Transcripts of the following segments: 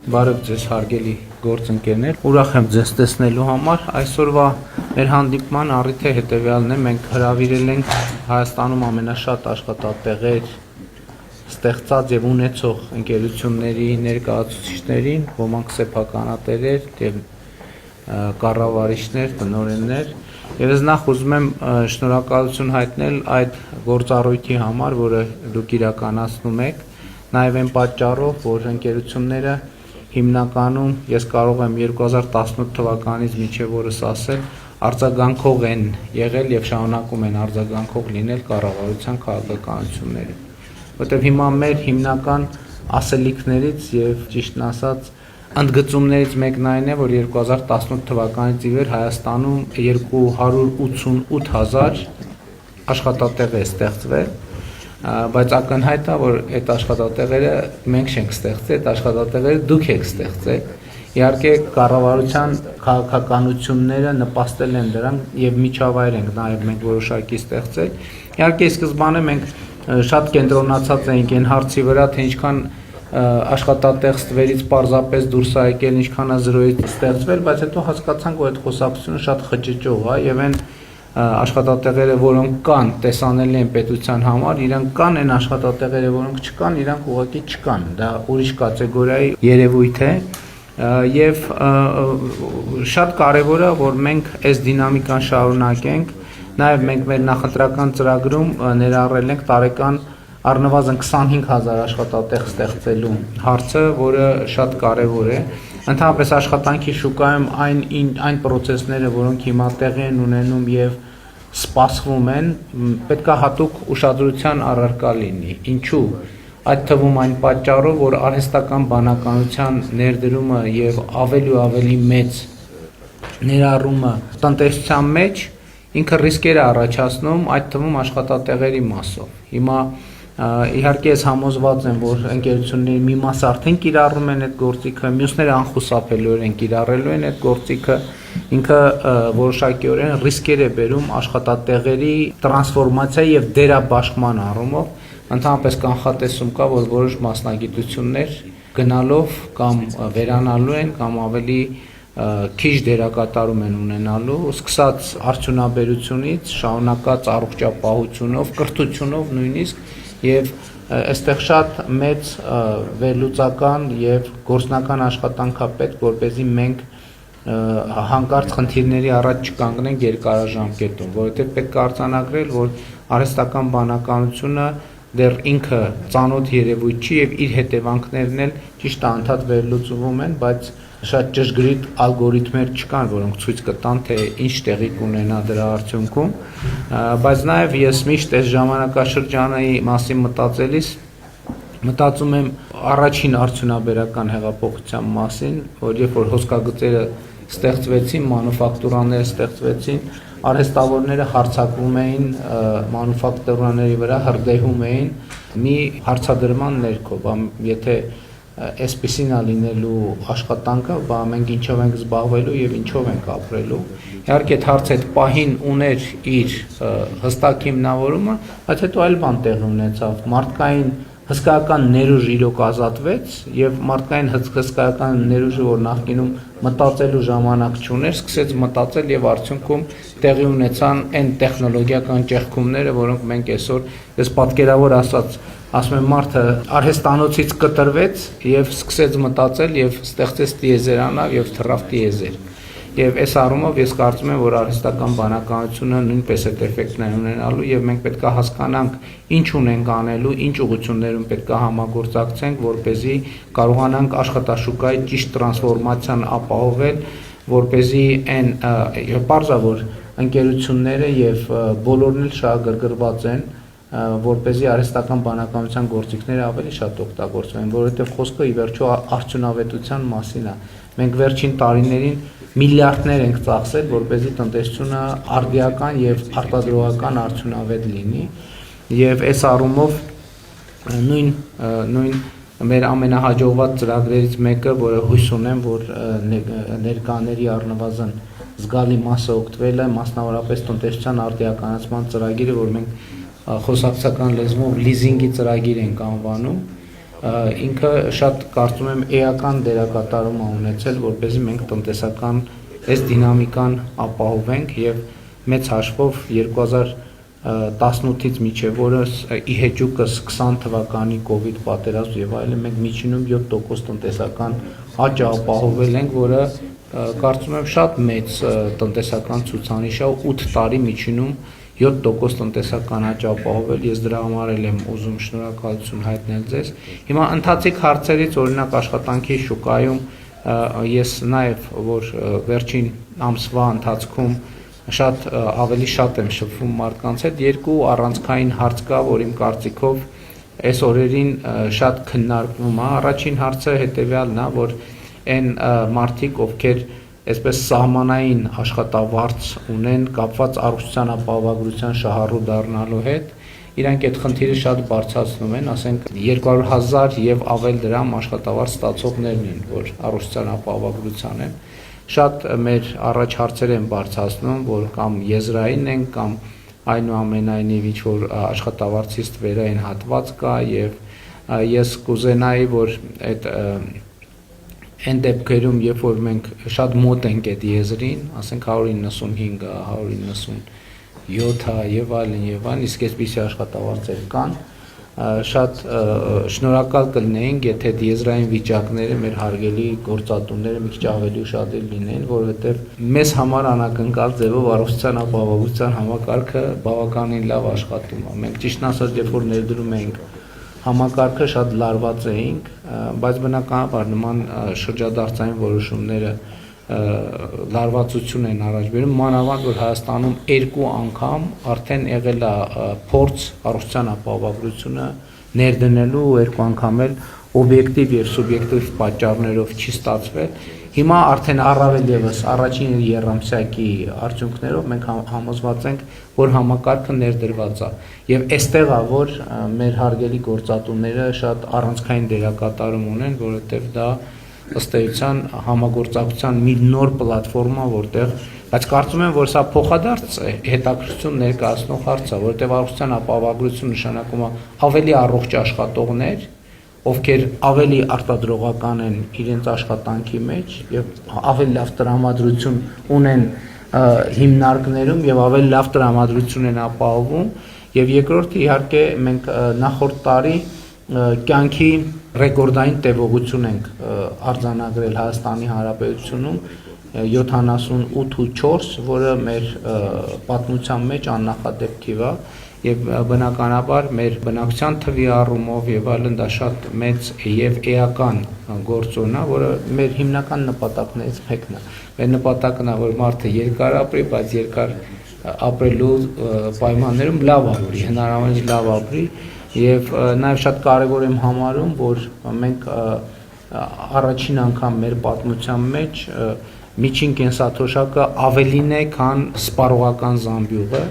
Բարև ձեզ հարգելի գործընկերներ, ուրախ եմ ձեզ տեսնելու համար։ Այսօրվա մեր հանդիպման առիթը հետևյալն է, մենք հրավիրել ենք Հայաստանում ամենաշատ աշխատատեղեր ստեղծած եւ ունեցող ընկերությունների ներկայացուցիչներին, ոմանք սեփականատերեր եւ կառավարիչներ, տնօրեններ։ Եվ ես նախ ուզում եմ շնորհակալություն հայտնել այդ գործառույթի համար, որը դուք իրականացնում եք, նաեւ այն պատճառով, որ ընկերությունները հիմնականում ես կարող եմ 2018 թվականից մինչև օրս ասել, արձագանքող են եղել եւ շարունակում են արձագանքող լինել կառավարության քաղաքականությունները։ Որտեւ հիմա մեր հիմնական ասելիքներից եւ ճիշտն ասած ընդգծումներից մեկն այն է, որ 2018 թվականից ի վեր Հայաստանում 288 հազար աշխատատեղ է ստեղծվել, բայց ակնհայտ է, որ այդ աշխատատեղերը մենք չենք ստեղծել, այդ աշխատատեղերը դուք եք ստեղծել։ Իհարկե կառավարության քաղաքականությունները նպաստել են դրան եւ միջավայր ենք նաեւ մենք որոշակի ստեղծել։ Իհարկե սկզբանե մենք շատ կենտրոնացած էինք այն հարցի վրա, թե ինչքան աշխատատեղ ստվերից պարզապես դուրս է եկել, ինչքան է զրոյից ստեղծվել, բայց հետո հասկացանք, որ այդ խոսակցությունը շատ խճճող է եւ այն աշխատատեղերը, որոնք կան, տեսանելի են պետության համար, իրանք կան, այն աշխատատեղերը, որոնք չկան, իրանք ուղղակի չկան։ Դա ուրիշ կատեգորիայի երևույթ է եւ շատ կարեւոր է, որ մենք այս դինամիկան շարունակենք։ Նաեւ մենք մեր նախընտրական ծրագրում ներառել ենք տարեկան առնվազն 25000 աշխատատեղ ստեղծելու հարցը, որը շատ կարեւոր է։ Ընդհանրապես աշխատանքի շուկայում այն process-ները, որոնք հիմա տեղի են ունենում եւ սպասվում են, պետք է հատուկ ուշադրության առարկա լինի։ Ինչու՞։ Այդ թվում այն պատճառով, որ արհեստական բանականության ներդրումը եւ ավելի ու ավելի մեծ ներառումը տնտեսության մեջ ինքը ռիսկեր է առաջացնում, այդ թվում աշխատատեղերի մասով։ Հիմա իհարկե ես համոզված եմ, որ ընկերությունների մի մասը արդեն կիրառում են այդ գործիքը, մյուսները անխուսափելիորեն կիրառելու են այդ գործիքը, ինքը որոշակիորեն ռիսկեր է բերում աշխատատեղերի տրանսֆորմացիայի եւ դերաբաշխման առումով, ընդհանրապես կանխատեսում կա, որ որոշ մասնագիտություններ գնալով կամ վերանալու են կամ ավելի քիչ դերակատարում են ունենալու, սկսած արդյունաբերությունից, շարունակած առողջապահությունով, կրթությունով նույնիսկ եւ այստեղ շատ մեծ վերլուծական եւ գործնական աշխատանք է պետք, որպեսզի մենք հանկարծ խնդիրների առաջ չկանգնենք երկարաժամկետում, որովհետեւ պետք է արձանագրել, որ արհեստական բանականությունը դեռ ինքը ծանոթ երևույթ չի եւ իր հետևանքներն էլ ճիշտ է անդադ վերլուծվում են, բայց շատ ճշգրիտ ալգորիթմեր չկան, որոնք ցույց կտան, թե ինչ տեղի կունենա դրա արդյունքում, բայց նաեւ ես միշտ այս ժամանակաշրջանի մասին մտածելիս մտածում եմ առաջին արդյունաբերական հեղափոխության մասին, որ երբ որ հոսքագծերը ստեղծվեցին, մանուֆակտուրաները ստեղծվեցին, արհեստավորները հարձակվում էին մանուֆակտուրաների վրա, հրդեհում էին մի հարցադրման ներքո, եթե այսպեսին է լինելու աշխատանքը, բա մենք ինչով ենք զբաղվելու եւ ինչով ենք ապրելու։ Իհարկե այդ հարցը այդ պահին ուներ իր հստակ հիմնավորումը, բայց հետո այլ բան տեղի ունեցավ։ Մարդկային հսկայական ներուժ իրոք ազատվեց եւ մարդկային հսկայական ներուժը, որ նախկինում մտածելու ժամանակ չուներ, սկսեց մտածել եւ արդյունքում տեղի ունեցան այն տեխնոլոգիական ճեղքումները, որոնք մենք այսօր ես պատկերավոր ասած ասում եմ մարդը արհեստանոցից կտրվեց եւ սկսեց մտածել եւ ստեղծեց տիեզերանավ եւ թռավ տիեզեր։ Եվ այս առումով ես կարծում եմ, որ արհեստական բանականությունը նույնպես այդ էֆեկտն է ունենալու եւ մենք պետք է հասկանանք ինչ ունենք անելու, ինչ ուղղություններում պետք է համագործակցենք, որպեսզի կարողանանք աշխատաշուկայի ճիշտ տրանսֆորմացիան ապահովել, որպեսզի այն պարզա որ ընկերությունները եւ բոլորն էլ շահագրգռված են, որպեսզի արհեստական բանականության գործիքները ավելի շատ օգտագործվեն, որովհետեւ խոսքը ի վերջո արդյունավետության մասին է։ Մենք վերջին տարիներին միլիարդներ ենք ծախսել, որպեսզի տնտեսությունը արդիական եւ արտադրողական արդյունավետ լինի, եւ այս առումով նույն մեր ամենահաջողված ծրագրերից մեկը, որը հույս ունեմ, որ ներկաների առնվազն զգալի մասը օգտվել է, մասնավորապես տնտեսության արդիականացման ծրագիրը, որ մենք խոսակցական լեզվով լիզինգի ծրագիր ենք անվանում, ինքը շատ կարծում եմ էական դերակատարում է ունեցել, որպեսզի մենք տնտեսական այս դինամիկան ապահովենք եւ մեծ հաշվով 2018-ից մինչև օրս ի հեճուկս 20 թվականի կոവിഡ് պատերազմ եւ այլն մենք միջինում 7% տնտեսական աճ ապահովել ենք, որը կարծում եմ շատ մեծ տնտեսական ցուցանիշ է, 8 տարի միջինում 7% տնտեսական աճ ապահովել, ես դրա համար եմ ուզում շնորհակալություն հայտնել ձեզ։ Հիմա ընթացիկ հարցերից օրինակ աշխատանքի շուկայում ես նաև որ վերջին ամսվա ընթացքում ավելի շատ եմ շփվում մարդկանց հետ, երկու առանցքային հարց կա, որ իմ կարծիքով այս օրերին շատ քննարկվում է։ Առաջին հարցը հետևյալն է, որ այն մարդիկ, ովքեր այսպես սահմանային աշխատավարձ ունեն կապված առողջության ապահովագրության շահառու դառնալու հետ, իրանք այդ խնդիրը շատ բարձրացնում են, ասենք 200,000 եւ ավել դրամ աշխատավարձ ստացողներն են, որ առողջության ապահովագրության են, շատ մեր առաջ հարցեր են բարձրացնում, որ կամ եզրային են, կամ այնուամենայնիվ ինչ որ աշխատավարձից վերային հատված կա եւ ես կուզենայի, որ այդ այն դեպքերում, երբ որ մենք շատ մոտ ենք այդ եզրին, ասենք 195, 197 եւ այլն, իսկ այսպիսի աշխատավարձեր կան, շատ շնորհակալ կլինեինք, եթե եզրային վիճակները մեր հարգելի գործատուները մի քիչ ավելի ուշադիր լինեին, որովհետեւ մեզ համար անակնկալ ձևով առողջության ապահովության համակարգը բավականին լավ աշխատում է։ Մենք ճիշտն ասած, երբ որ ներդրում էինք համակարգը շատ լարված էինք, բայց բնականաբար նման շրջադարձային որոշումները լարվածություն են առաջ բերում, մանավանդ որ Հայաստանում 2 անգամ արդեն եղել է փորձ առողջության ապահովագրությունը ներդնելու, 2 անգամ էլ օբյեկտիվ եւ սուբյեկտիվ պատճառներով չի ստացվել։ Հիմա արդեն առավել եւս առաջին երամսյակի արդյունքներով մենք համոզված ենք, որ համակարգը ներդրված է եւ այստեղ է, որ մեր հարգելի գործատուները շատ առանցքային դերակատարում ունեն, որովհետեւ դա ըստ էության համագործակցության մի նոր պլատֆորմա, որտեղ, բայց կարծում եմ, որ սա փոխադարձ հետաքրքրություն ներկայացնող հարց է, որտեղ առողջության ապահովագրություն նշանակում է ավելի առողջ աշխատողներ, ովքեր ավելի արտադրողական են իրենց աշխատանքի մեջ եւ ավելի լավ տրամադրություն ունեն հիմնարկներում եւ ավելի լավ տրամադրություն են ապահովում եւ երկրորդը իհարկե մենք նախորդ տարի կյանքի ռեկորդային տևողություն ենք արձանագրել Հայաստանի Հանրապետությունում 78.4, որը մեր պատմության մեջ աննախադեպ թիվ է եւ բնականաբար մեր բնակչության թվի առումով եւ այլն դա շատ մեծ եւ էական գործոն է, որը մեր հիմնական նպատակներից մեկն է։ Մեր նպատակն է, որ մարդը երկար ապրի, բայց երկար ապրելու պայմաններում լավ ապրի, հնարավորինս լավ ապրի եւ նաեւ շատ կարեւոր եմ համարում, որ մենք առաջին անգամ մեր պատմության մեջ միջին կենսաթոշակը ավելին է, քան սպառողական զամբյուղը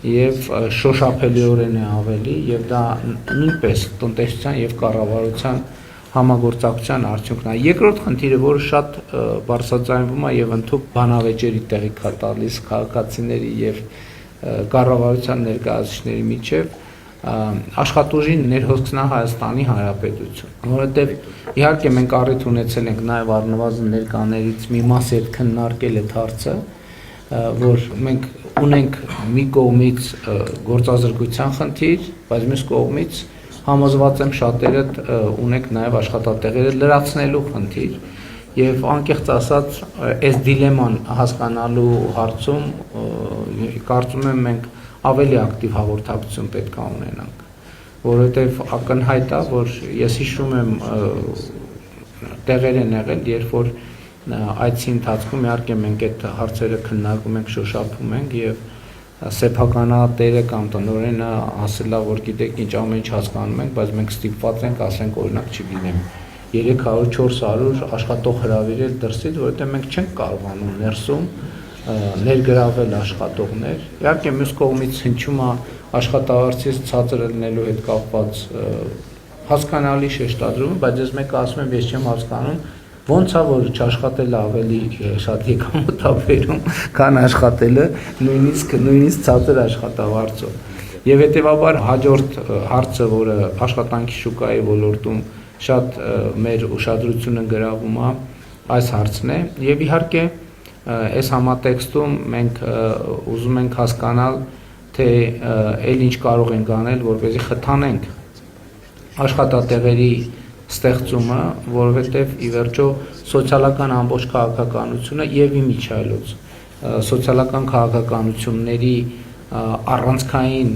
եւ շոշափելիորեն է ավելի եւ դա նույնպես տնտեսության եւ կառավարության համագործակցության արդյունքն է։ Երկրորդ խնդիրը, որը շատ բարձրաձայնվում է եւ ընդհանուր բանավեճերի տեղիք է տալիս քաղաքացիների եւ կառավարության ներկայացուցիչների միջեւ աշխատուժի ներհոսքն է Հայաստանի Հանրապետություն, որովհետև իհարկե մենք առիթ ունեցել ենք նաև առնվազն ներկաներից մի մասի հետ քննարկել այդ հարցը, որ մենք ունենք մի կողմից գործազրկության խնդիր, բայց մյուս կողմից համոզված եմ շատերդ ունենք նաև աշխատատեղերը լրացնելու խնդիր եւ անկեղծ ասած այս դիլեման հասկանալու հարցում կարծում եմ մենք ավելի ակտիվ հաղորդակցություն պետք է ունենանք, որովհետև ակնհայտ է, որ ես հիշում եմ տեղեր են եղել, երբ որ այցի ընթացքում իհարկե մենք այդ հարցերը քննարկում ենք, շոշափում ենք եւ սեփականատերը կամ տնօրենը ասել է, որ գիտեք ինչ ամեն ինչ հասկանում ենք, բայց մենք ստիպված ենք ասենք օրինակ չգիտեմ 300-400 աշխատող հրավիրել դրսից, որովհետև մենք չենք կարողանում ներսում ներգրավել աշխատողներ։ Իհարկե մյուս կողմից հնչում է աշխատավարձից ցածր լինելու հետ կապված հասկանալի շեշտադրումը, բայց ես մեկը ասում եմ, ես չեմ հասկանում, ոնց է որ չաշխատելը ավելի շատ եկամուտ է բերում, քան աշխատելը նույնիսկ ցածր աշխատավարձով։ Եվ հետեւաբար հաջորդ հարցը, որը աշխատանքի շուկայի ոլորտում շատ մեր ուշադրությունը գրավում է այս հարցն է եւ իհարկե այս համատեքստում մենք ուզում ենք հասկանալ թե այլ ինչ կարող ենք անել որպեսզի խթանենք աշխատատեղերի ստեղծումը, որովհետև ի վերջո սոցիալական ամբողջ քաղաքականությունը եւ իմիջիայլոց սոցիալական քաղաքականությունների առանցքային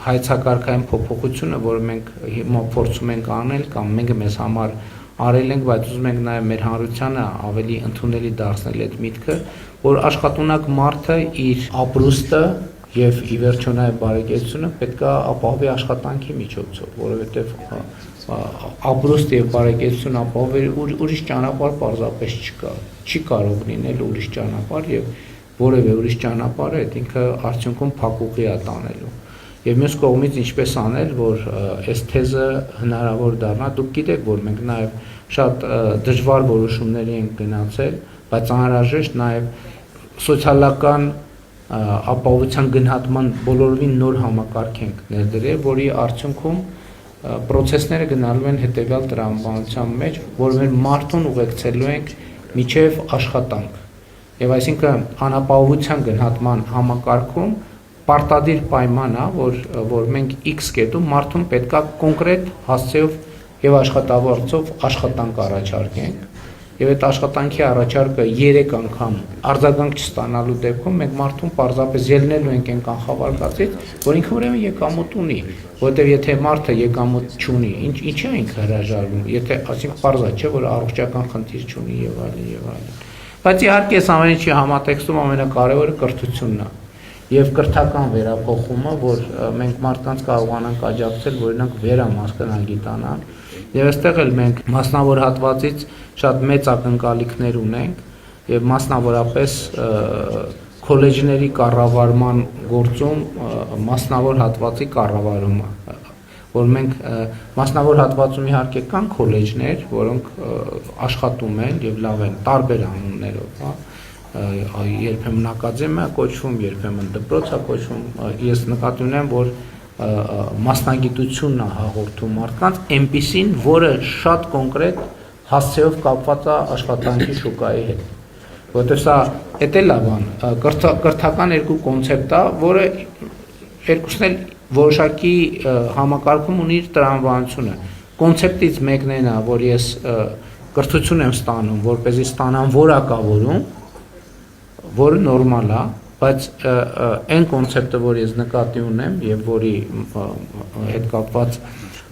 հայեցակարգային փոփոխությունը, որը մենք հիմա փորձում ենք անել կամ մենք մեզ համար արել ենք, բայց ուզում ենք նաեւ մեր հանրությանը ավելի ընդունելի դարձնել այդ միտքը, որ աշխատունակ մարդը իր ապրուստը եւ ի վերջո նաեւ բարեկեցությունը պետք է ապահովի աշխատանքի միջոցով, որովհետեւ ապրուստ եւ բարեկեցություն ապահովել ուրիշ ճանապարհ պարզապես չկա, չի կարող լինել ուրիշ ճանապարհ եւ որևէ ուրիշ ճանապարհ այդ ինքը արդյունքում փակուղի է տանելու։ Եվ մյուս կողմից ինչպես անել, որ այս թեզը հնարավոր դառնա, դուք գիտեք, որ մենք նաեւ շատ դժվար որոշումների ենք գնացել, բայց անհրաժեշտ նաեւ սոցիալական ապահովության գնահատման բոլորովին նոր համակարգ ենք ներդրել, որի արդյունքում պրոցեսները գնալու են հետևյալ տրամաբանության մեջ, որ մեր մարդուն ուղեկցելու ենք միջև աշխատանք։ Եվ այսինքն անապահովության գնահատման համակարգում պարտադիր պայման է, որ մենք X կետում մարդուն պետքա կոնկրետ հասցեով եւ աշխատավարձով աշխատանք առաջարկենք։ Եվ այդ աշխատանքի առաջարկը 3 անգամ արձագանք չստանալու դեպքում մենք մարդուն պարզապես ելնելու ենք այն կանխավարկածից, որ ինքը ուրեմն եկամուտ ունի, որովհետև եթե մարդը եկամուտ չունի, ինչի է ինքը հրաժարվում, եթե ասենք պարզ է, չէ, որ առողջական խնդիր չունի եւ այլն եւ այլն։ Բայց իհարկե այս ամեն ինչի համատեքստում ամենակարևորը կրթությունն է եւ կրթական վերափոխումը, որ մենք մարդկանց կարողանանք աջակցել, որ նրանք վերամասկնան գիտանան։ Եվ այստեղ էլ մենք մասնավոր հատվածից շատ մեծ ակնկալիքներ ունենք եւ մասնավորապես քոլեջների կառավարման գործում մասնավոր հատվածի կառավարումը, որ մենք մասնավոր հատվածում իհարկե կան քոլեջներ, որոնք աշխատում են եւ լավ են տարբեր անուններով, հա, երբեմն ակադեմիա կոչվում, երբեմն դպրոց է կոչվում, ես նկատի ունեմ, որ մասնագիտությունն է հաղորդում մարդկանց, այնպիսին, որը շատ կոնկրետ հասցեով կապված է աշխատանքի շուկայի հետ։ Որտեղ սա էդ էլ է բան, կրթական երկու կոնցեպտ է, որը երկուսն էլ որոշակի համակարգում ունի իր տրամաբանությունը։ Կոնցեպտից մեկն այն է, որ ես կրթություն եմ ստանում, որպեսզի ստանամ որակավորում, որը նորմալ է, բայց այն կոնցեպտը, որ ես նկատի ունեմ եւ որի հետ կապված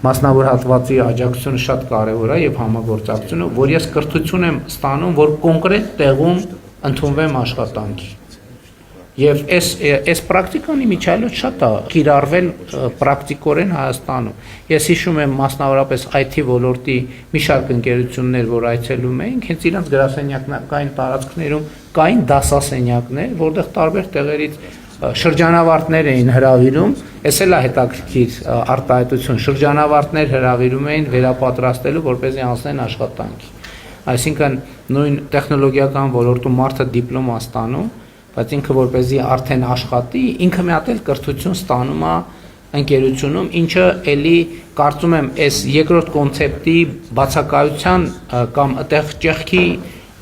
մասնավոր հատվածի աջակցությունը շատ կարեւոր է եւ համագործակցությունը, որ ես կրթություն եմ ստանում, որ կոնկրետ տեղում ընդունվեմ աշխատանքի։ Եվ այս պրակտիկան իմիջիայլոց շատ է կիրառվել պրակտիկորեն Հայաստանում։ Ես հիշում եմ մասնավորապես IT ոլորտի մի շարք ընկերություններ, որ այցելում էինք, հենց իրանց գրասենյակային տարածքներում կային դասասենյակներ, որտեղ տարբեր տեղերից շրջանավարտներ էին հրավիրում, այս էլ է հետաքրքիր արտահայտություն, շրջանավարտներ հրավիրում էին վերապատրաստելու, որպեսզի անցնեն աշխատանքի։ Այսինքն նույն տեխնոլոգիական ոլորտում մարդը դիպլոմ է ստանում, բայց ինքը որպեսզի արդեն աշխատի, ինքը մի հատ էլ կրթություն ստանում է ընկերությունում, ինչը էլի կարծում եմ այս երկրորդ կոնցեպտի բացակայության կամ այդտեղ ճեղքի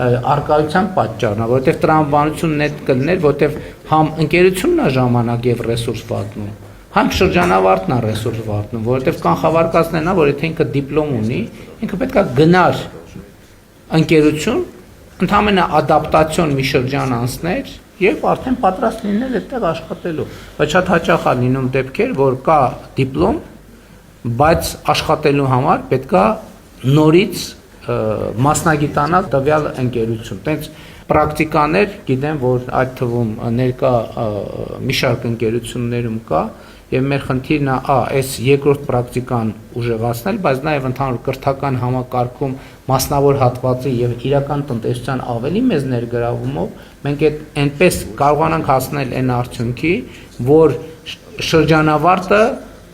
արկայության պատճառն է, որովհետև տրամաբանությունն այդ կլներ, որովհետև համ ընկերությունն է ժամանակ եւ ռեսուրս վատնում, համ շրջանավարտն է ռեսուրս վատնում, որովհետև կանխավարկածն է, որ եթե ինքը դիպլոմ ունի, ինքը պետք է գնար ընկերություն, ընդհանրապես ադապտացիոն մի շրջան անցներ եւ արդեն պատրաստ լինել այդտեղ աշխատելու։ Բայց շատ հաճախ է լինում դեպքեր, որ կա դիպլոմ, բայց աշխատելու համար պետքա նորից մասնագիտանալ տվյալ ընկերություն։ Տենց պրակտիկաներ գիտեմ, որ այդ թվում ներկա մի շարք ընկերություններում կա եւ մեր խնդիրն է այս երկրորդ պրակտիկան ուժեղացնել, բայց նաեւ ընդհանուր կրթական համակարգում մասնավոր հատվածի եւ իրական տնտեսության ավելի մեծ ներգրավումով մենք այնպես կարողանանք հասնել այն արդյունքի, որ շրջանավարտը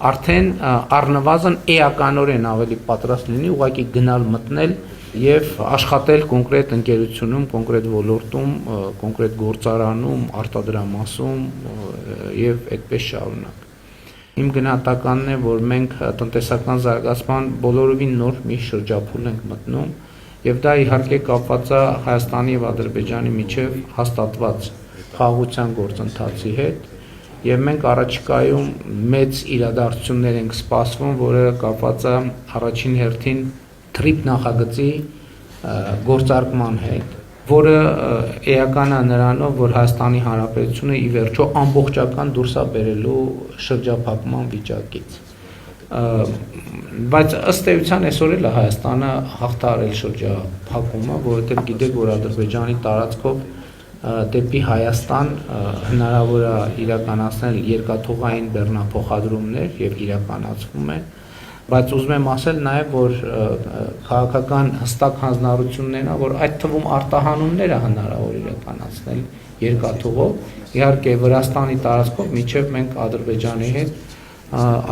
արդեն առնվազն էականորեն ավելի պատրաստ լինի ուղղակի գնալ մտնել եւ աշխատել կոնկրետ ընկերությունում, կոնկրետ ոլորտում, կոնկրետ գործարանում, արտադրամասում եւ այդպես շարունակ։ Իմ գնահատականն է, որ մենք տնտեսական զարգացման բոլորովին նոր մի շրջափուլ ենք մտնում, եւ դա իհարկե կապված է Հայաստանի եւ Ադրբեջանի միջև հաստատված խաղաղության գործընթացի հետ, եւ մենք առաջիկայում մեծ իրադարձություններ ենք սպասվում, որը կապված է առաջին հերթին TRIP նախագծի գործարկման հետ, որը էական է նրանով, որ Հայաստանի Հանրապետությունը ի վերջո ամբողջական դուրս է բերելու շրջափակման վիճակից։ Բայց ըստ էության այսօր էլ Հայաստանը հաղթարել շրջափակումը, որովհետև գիտեք, որ Ադրբեջանի տարածքով դեպի Հայաստան հնարավոր է իրականացնել երկաթուղային բեռնափոխադրումներ եւ իրականացվում են, բայց ուզում եմ ասել նաև, որ քաղաքական հստակ հանձնառություններն է, որ այդ թվում արտահանումները հնարավոր իրականացնել երկաթուղով, իհարկե Վրաստանի տարածքով մինչև մենք Ադրբեջանի հետ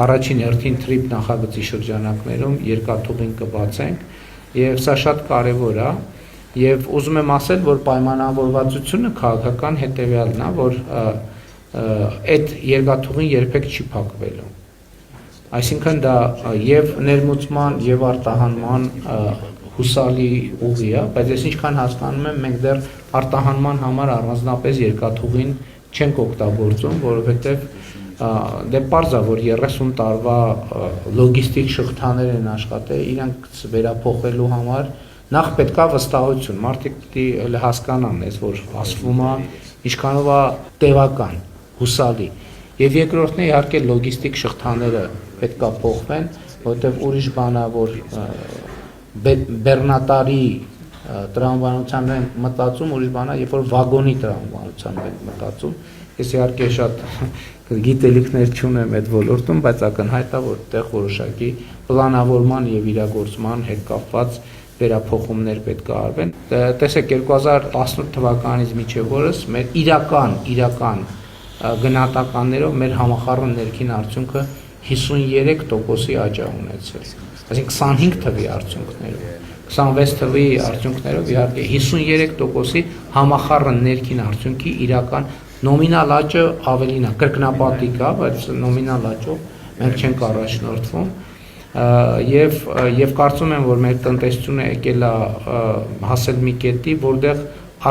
առաջին հերթին TRIP նախագծի շրջանակներում երկաթուղին կբացենք, եւ սա շատ կարեւոր է, եւ ուզում եմ ասել, որ պայմանավորվածությունը քաղաքական հետեւյալն է, որ այդ երկաթուղին երբեք չի փակվելու։ Այսինքն դա եւ ներմուծման եւ արտահանման հուսալի ուղի է, բայց ես ինչքան հասկանում եմ, մենք դեռ արտահանման համար առանձնապես երկաթուղին չենք օգտագործում, որովհետեւ դե պարզ է, որ 30 տարվա լոգիստիկ շղթաներ են աշխատել, իրանք վերափոխելու համար նախ պետքա վստահություն, մարդիկ պիտի հասկանան, որ ասվում է ինչքանով է տևական, հուսալի։ Եվ երկրորդն է իհարկե լոգիստիկ շղթաները պետքա փոխվեն, որովհետև ուրիշ բան է, որ բեռնատարի տրամաբանության ենք մտածում, ուրիշ բան է, երբ որ վագոնի տրամաբանության ենք մտածում։ Ես իհարկե շատ գիտելիքներ չունեմ այդ ոլորտում, բայց ակնհայտ է, որ այդտեղ որոշակի պլանավորման եւ իրագործման հետ կապված վերափոխումներ պետք է արվեն։ Տեսեք 2018 թվականից մինչև օրս մեր իրական գնահատականներով մեր համախառն ներքին արդյունքը 53%-ի աճ է ունեցել։ Այսինքն 25 թվի արդյունքներով, 26 թվի արդյունքներով իհարկե 53%-ի համախառն ներքին արդյունքի իրական նոմինալ աճը ավելին է, կրկնապատիկ է, բայց նոմինալ աճով մենք չենք առաջնորդվում։ Եվ կարծում եմ, որ մեր տնտեսությունը եկել է հասել մի կետի, որտեղ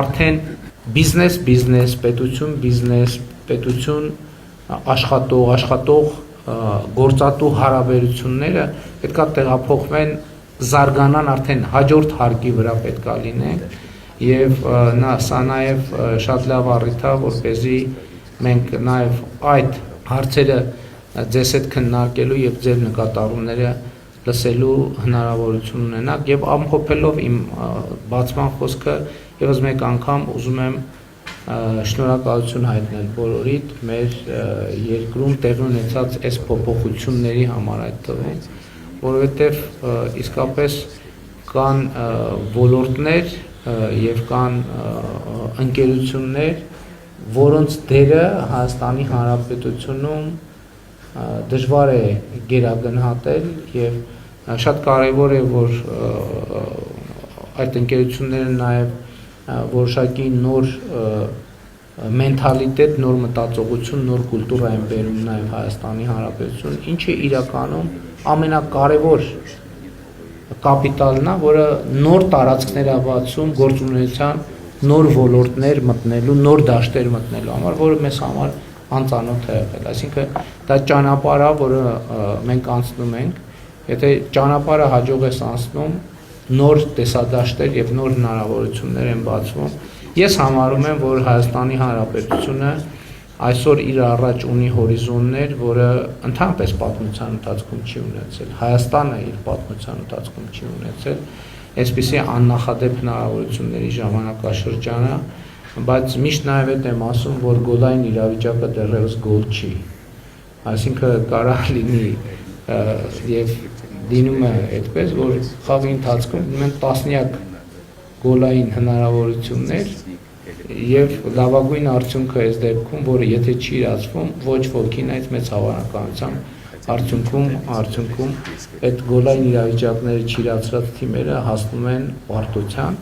արդեն բիզնես, պետություն, աշխատող, գործատու հարաբերությունները պետքա տեղափոխվեն, զարգանան արդեն հաջորդ հարկի վրա պետքա լինեն, եւ սա նաեւ շատ լավ առիթ է, որպեսզի մենք նաեւ այդ հարցերը ձեզ հետ քննարկելու եւ ձեր նկատառումները լսելու հնարավորություն ունենաք եւ ամփոփելով իմ բացման խոսքը եւս մեկ անգամ ուզում եմ շնորհակալություն հայտնել բոլորիդ մեր երկրում տեղի ունեցած այս փոփոխությունների համար այդ թվում, որովհետեւ իսկապես կան ոլորտներ եւ կան ընկերություններ, որոնց դերը Հայաստանի Հանրապետությունում դժվար է գերագնահատել եւ շատ կարեւոր է, որ այդ ընկերությունները նաեւ որոշակի նոր մենթալիտետ, նոր մտածողություն, նոր կուլտուրա են բերում նաեւ Հայաստանի Հանրապետություն, ինչը իրականում ամենակարևոր կապիտալն է, որը նոր տարածքներ է բացում գործունեության նոր ոլորտներ մտնելու, նոր դաշտեր մտնելու համար, որը մեզ համար անծանոթ է եղել, այսինքն դա ճանապարհ է, որը մենք անցնում ենք, եթե ճանապարհը հաջող ես անցնում, նոր տեսադաշտեր եւ նոր հնարավորություններ են բացվում։ Ես համարում եմ, որ Հայաստանի Հանրապետությունը այսօր իր առաջ ունի հորիզոններ, որը ընդհանրապես պատմության ընթացքում չի ունեցել։ Հայաստանը իր պատմության ընթացքում չի ունեցել այսպիսի աննախադեպ հնարավորությունների ժամանակաշրջանը, բայց միշտ նաև այդ եմ ասում, որ գոլային իրավիճակը դեռևս գոլ չի, այսինքն կարող լինի եւ դինում է այդպես, որ խաղի ընթացքում ունեն տասնյակ գոլային հնարավորություններ եւ լավագույն արդյունքը այս դեպքում, որը եթե չի իրացվում, ոչ ոքին այդ մեծ հավանականությամբ արդյունքում այդ գոլային իրավիճակները չիրացրած թիմերը հասնում են պարտության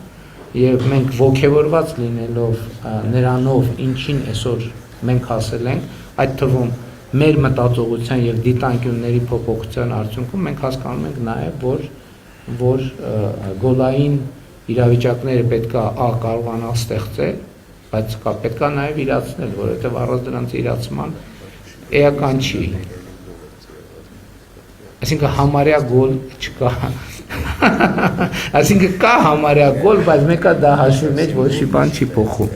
եւ մենք ողջևորված լինելով նրանով, ինչին այսօր մենք հասել ենք, այդ թվում մեր մտածողության եւ դիտանկյունների փոփոխության արդյունքում մենք հասկանում ենք նաեւ, որ գոլային իրավիճակները պետքա կարողանալ ստեղծել, բայց պետքա նաեւ իրացնել, որովհետեւ առանց դրանց իրացման էական չի։ Այսինքն համարյա գոլ չկա։ Այսինքն կա համարյա գոլ, բայց մեկը դա հաշվի մեջ որոշի բան չի փոխում։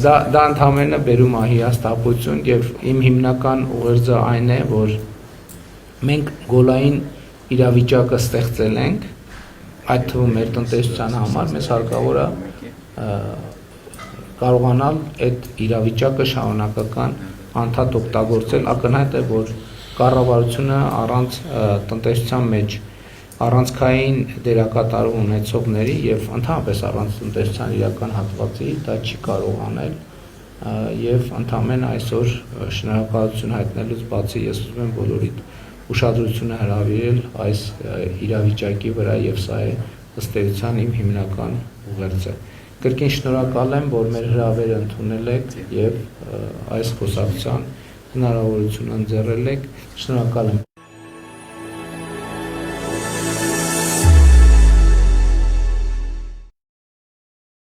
Դա ընդհանրապես բերում է հիասթափություն եւ իմ հիմնական ուղերձը այն է, որ մենք գոլային իրավիճակը ստեղծել ենք, այդ թվում մեր տնտեսության համար մեզ հարկավոր է կարողանալ այդ իրավիճակը շարունակական անդադ օգտագործել, ակնհայտ է, որ կառավարությունը առանց տնտեսության մեջ առանցքային դերակատարում ունեցողների եւ ընդհանրապես առանց տնտեսության իրական հատվածի դա չի կարող անել եւ ընդհանրապես այսօր շնորհակալություն հայտնելուց բացի ես ուզում եմ բոլորիդ ուշադրությունը հրավիրել այս իրավիճակի վրա եւ սա է ըստ էության իմ հիմնական ուղերձը։ Կրկին շնորհակալ եմ, որ մեր հրավերը ընդունել եք եւ այս խոսակցության հնարավորությունը ընձեռել եք։ Շնորհակալ եմ։